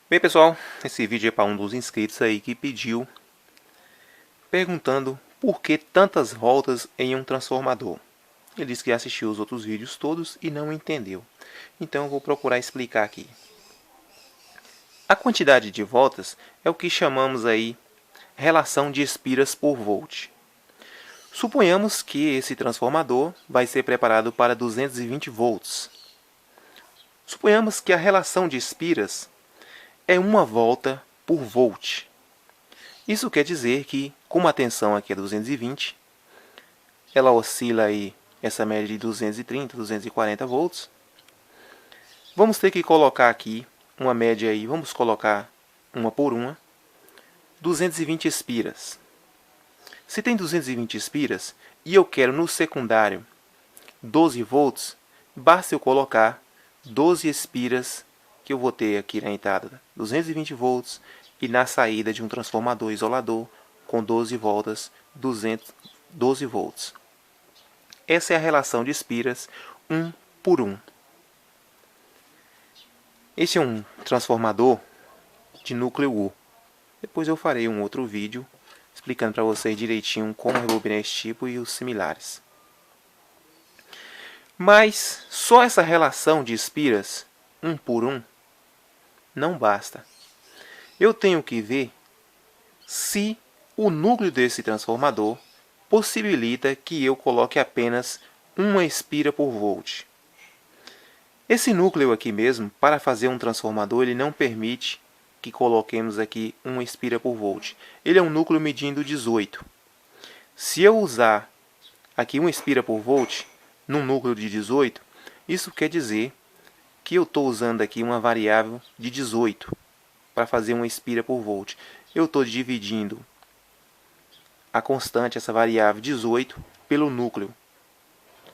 Bem, pessoal, esse vídeo é para um dos inscritos aí que pediu, perguntando por que tantas voltas em um transformador. Ele disse que assistiu os outros vídeos todos e não entendeu. Então eu vou procurar explicar aqui. A quantidade de voltas é o que chamamos aí relação de espiras por volt. Suponhamos que esse transformador vai ser preparado para 220 volts. Suponhamos que a relação de espiras é 1 volta por volt. Isso quer dizer que, como a tensão aqui é 220, ela oscila aí essa média de 230, 240 volts. Vamos ter que colocar aqui uma média aí, vamos colocar uma por uma, 220 espiras. Se tem 220 espiras e eu quero no secundário 12 volts, basta eu colocar 12 espiras que eu vou ter aqui na entrada 220 volts e na saída de um transformador isolador com 12 voltas 12 volts. Essa é a relação de espiras 1 por 1. Este é um transformador de núcleo U. Depois eu farei um outro vídeo explicando para vocês direitinho como rebobinar esse tipo e os similares. Mas só essa relação de espiras 1 por 1 não basta. Eu tenho que ver se o núcleo desse transformador possibilita que eu coloque apenas uma espira por volt. Esse núcleo aqui mesmo, para fazer um transformador, ele não permite que coloquemos aqui uma espira por volt. Ele é um núcleo medindo 18. Se eu usar aqui uma espira por volt num núcleo de 18, isso quer dizer que eu estou usando aqui uma variável de 18 para fazer uma espira por volt. Eu estou dividindo a constante, essa variável 18, pelo núcleo.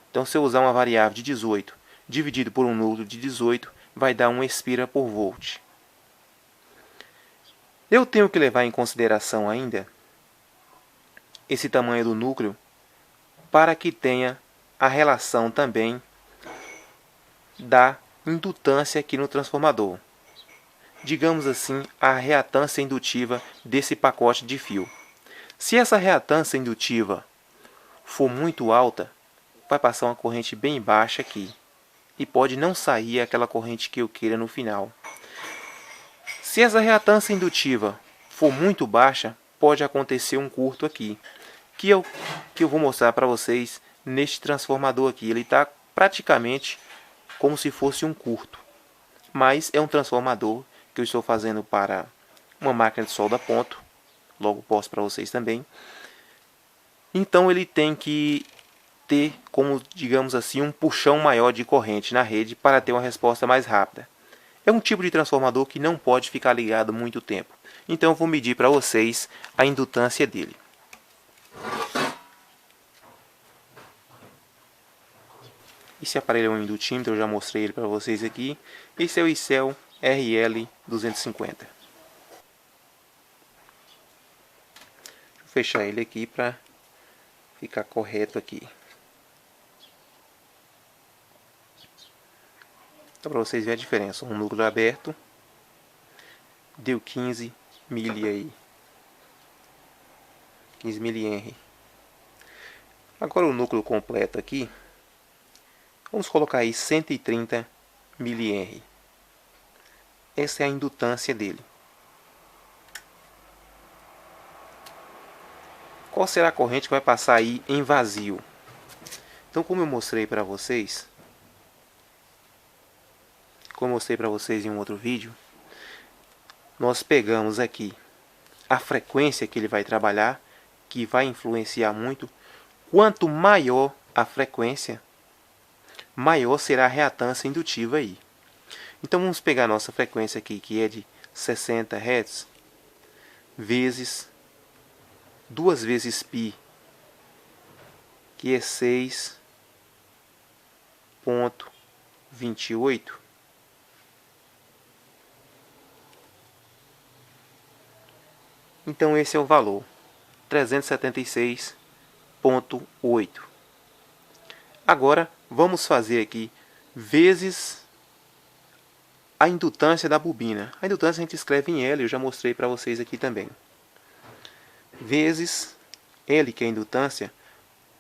Então, se eu usar uma variável de 18 dividido por um núcleo de 18, vai dar uma espira por volt. Eu tenho que levar em consideração ainda esse tamanho do núcleo para que tenha a relação também da indutância aqui no transformador. Digamos assim, a reatância indutiva desse pacote de fio. Se essa reatância indutiva for muito alta, vai passar uma corrente bem baixa aqui. E pode não sair aquela corrente que eu queira no final. Se essa reatância indutiva for muito baixa, pode acontecer um curto aqui. Que eu vou mostrar para vocês neste transformador aqui. Ele está praticamente como se fosse um curto. Mas é um transformador que eu estou fazendo para uma máquina de solda a ponto. Logo posto para vocês também. Então ele tem que ter, como digamos assim, um puxão maior de corrente na rede para ter uma resposta mais rápida. É um tipo de transformador que não pode ficar ligado muito tempo. Então eu vou medir para vocês a indutância dele. Esse aparelho é um indutímetro, eu já mostrei ele para vocês aqui. Esse é o ICEL RL250. Deixa eu fechar ele aqui para ficar correto aqui. Então, para vocês verem a diferença, um núcleo aberto deu 15 mili aí, 15 mH. Agora o núcleo completo aqui, vamos colocar aí 130 mH. Essa é a indutância dele. Qual será a corrente que vai passar aí em vazio? Então, como eu mostrei para vocês, em um outro vídeo, nós pegamos aqui a frequência que ele vai trabalhar, que vai influenciar muito. Quanto maior a frequência, maior será a reatância indutiva aí. Então vamos pegar a nossa frequência aqui, que é de 60 Hz, vezes 2 vezes π, que é 6,28. Então esse é o valor, 376,8. Agora vamos fazer aqui vezes a indutância da bobina. A indutância a gente escreve em L, eu já mostrei para vocês aqui também. Vezes L, que é a indutância,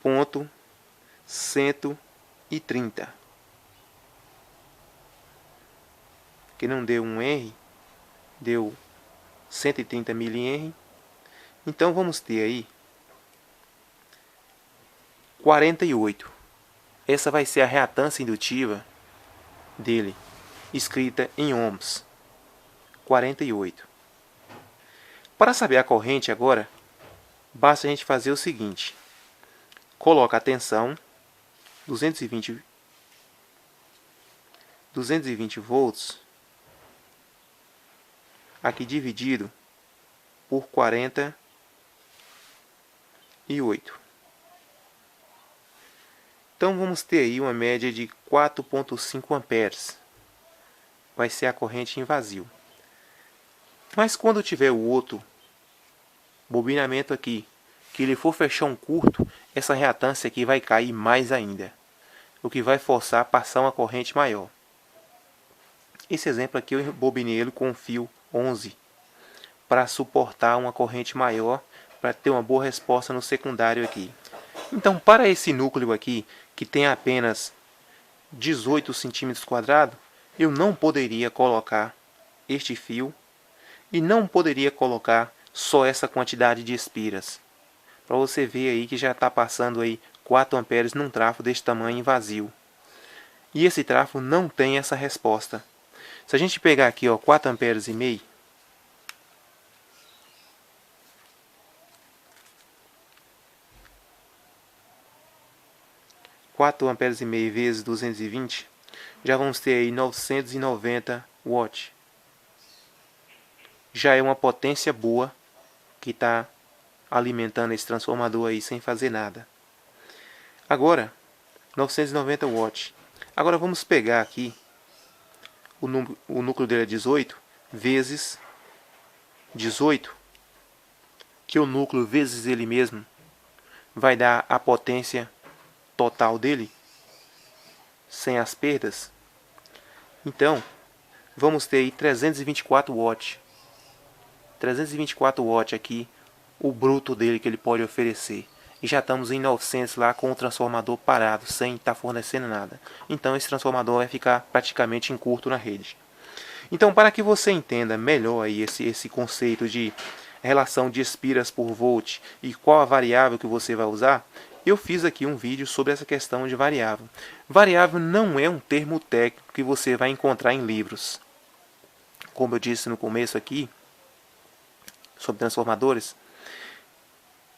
ponto 130. Que não deu um R, deu 130 mH. Então vamos ter aí 48. Essa vai ser a reatância indutiva dele, escrita em ohms. 48. Para saber a corrente agora, basta a gente fazer o seguinte. Coloca a tensão 220 volts aqui dividido por 48. Então vamos ter aí uma média de 4,5 amperes. Vai ser a corrente em vazio. Mas quando tiver o outro bobinamento aqui, que ele for fechar um curto, essa reatância aqui vai cair mais ainda, o que vai forçar a passar uma corrente maior. Esse exemplo aqui eu bobinei ele com fio 11 para suportar uma corrente maior, para ter uma boa resposta no secundário aqui. Então, para esse núcleo aqui, que tem apenas 18 centímetros quadrados, eu não poderia colocar este fio e não poderia colocar só essa quantidade de espiras. Para você ver aí que já está passando aí 4 amperes num trafo deste tamanho em vazio. E esse trafo não tem essa resposta. Se a gente pegar aqui, ó, 4 amperes e meio, vezes 220, já vamos ter aí 990 watts. Já é uma potência boa que está alimentando esse transformador aí sem fazer nada. Agora, 990 watts. Agora vamos pegar aqui, o núcleo dele é 18, vezes 18, que o núcleo vezes ele mesmo vai dar a potência total dele, sem as perdas. Então, vamos ter aí 324 watts. 324 watts aqui, o bruto dele que ele pode oferecer. E já estamos em 900 lá com o transformador parado, sem estar fornecendo nada. Então esse transformador vai ficar praticamente em curto na rede. Então, para que você entenda melhor aí esse conceito de relação de espiras por volt e qual a variável que você vai usar, eu fiz aqui um vídeo sobre essa questão de variável. Variável não é um termo técnico que você vai encontrar em livros. Como eu disse no começo aqui, sobre transformadores,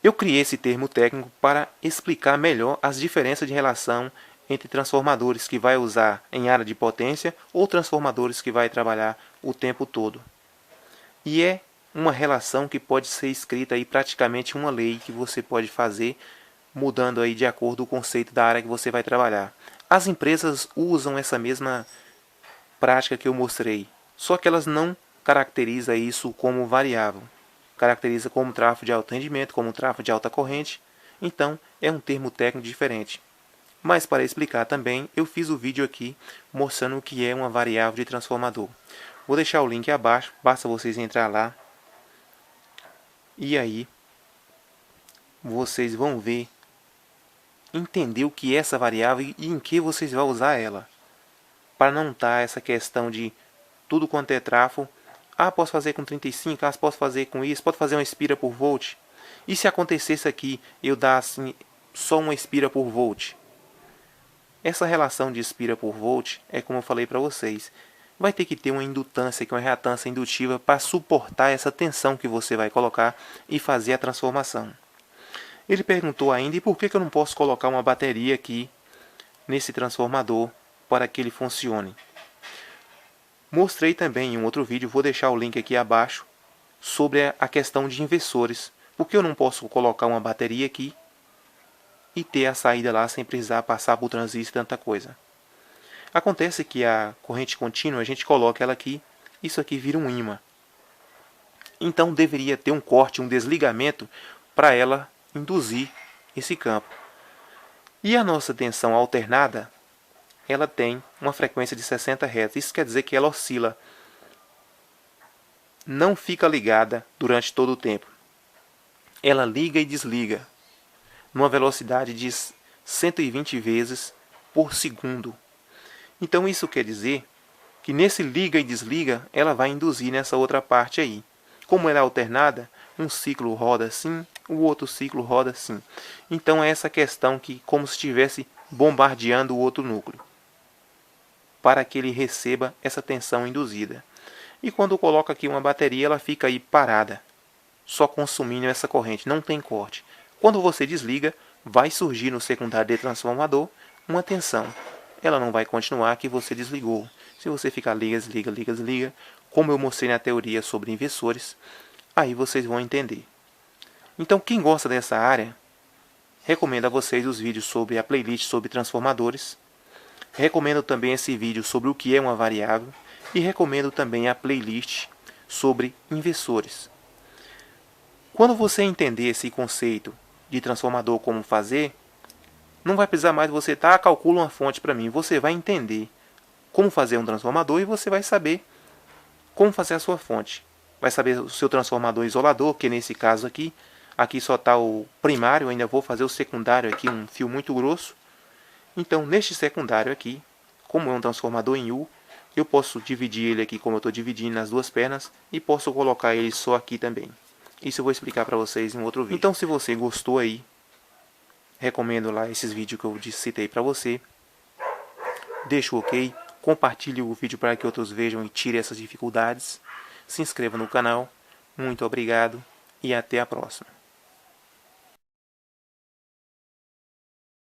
eu criei esse termo técnico para explicar melhor as diferenças de relação entre transformadores que vai usar em área de potência ou transformadores que vai trabalhar o tempo todo. E é uma relação que pode ser escrita aí praticamente uma lei que você pode fazer mudando aí de acordo com o conceito da área que você vai trabalhar. As empresas usam essa mesma prática que eu mostrei, só que elas não caracterizam isso como variável. Caracteriza como tráfego de alto rendimento, como tráfego de alta corrente. Então, é um termo técnico diferente. Mas para explicar também, eu fiz o vídeo aqui mostrando o que é uma variável de transformador. Vou deixar o link abaixo, basta vocês entrar lá. E aí, vocês vão ver, entender o que é essa variável e em que vocês vão usar ela. Para não estar essa questão de tudo quanto é tráfego. Ah, posso fazer com 35, posso fazer com isso, pode fazer uma espira por volt. E se acontecesse aqui, eu dar assim, só uma espira por volt? Essa relação de espira por volt é como eu falei para vocês. Vai ter que ter uma indutância, que é uma reatância indutiva, para suportar essa tensão que você vai colocar e fazer a transformação. Ele perguntou ainda, e por que eu não posso colocar uma bateria aqui nesse transformador para que ele funcione? Mostrei também em um outro vídeo, vou deixar o link aqui abaixo, sobre a questão de inversores. Por que eu não posso colocar uma bateria aqui e ter a saída lá sem precisar passar por transistor e tanta coisa? Acontece que a corrente contínua, a gente coloca ela aqui, isso aqui vira um ímã. Então deveria ter um corte, um desligamento, para ela induzir esse campo. E a nossa tensão alternada ela tem uma frequência de 60 Hz. Isso quer dizer que ela oscila, não fica ligada durante todo o tempo. Ela liga e desliga numa velocidade de 120 vezes por segundo. Então isso quer dizer que nesse liga e desliga, ela vai induzir nessa outra parte aí. Como ela é alternada, um ciclo roda assim, o outro ciclo roda assim. Então é essa questão que como se estivesse bombardeando o outro núcleo, para que ele receba essa tensão induzida. E quando coloca aqui uma bateria, ela fica aí parada, só consumindo essa corrente, não tem corte. Quando você desliga, vai surgir no secundário de transformador uma tensão. Ela não vai continuar que você desligou. Se você ficar liga, desliga, liga, desliga, como eu mostrei na teoria sobre inversores, aí vocês vão entender. Então, quem gosta dessa área, recomendo a vocês os vídeos sobre a playlist sobre transformadores. Recomendo também esse vídeo sobre o que é uma variável. E recomendo também a playlist sobre inversores. Quando você entender esse conceito de transformador, como fazer, não vai precisar mais você calcula uma fonte para mim. Você vai entender como fazer um transformador e você vai saber como fazer a sua fonte. Vai saber o seu transformador isolador, que nesse caso aqui só está o primário, eu ainda vou fazer o secundário aqui, um fio muito grosso. Então, neste secundário aqui, como é um transformador em U, eu posso dividir ele aqui como eu estou dividindo nas duas pernas e posso colocar ele só aqui também. Isso eu vou explicar para vocês em outro vídeo. Então, se você gostou aí, recomendo lá esses vídeos que eu citei para você. Deixa o ok, compartilhe o vídeo para que outros vejam e tirem essas dificuldades. Se inscreva no canal. Muito obrigado e até a próxima.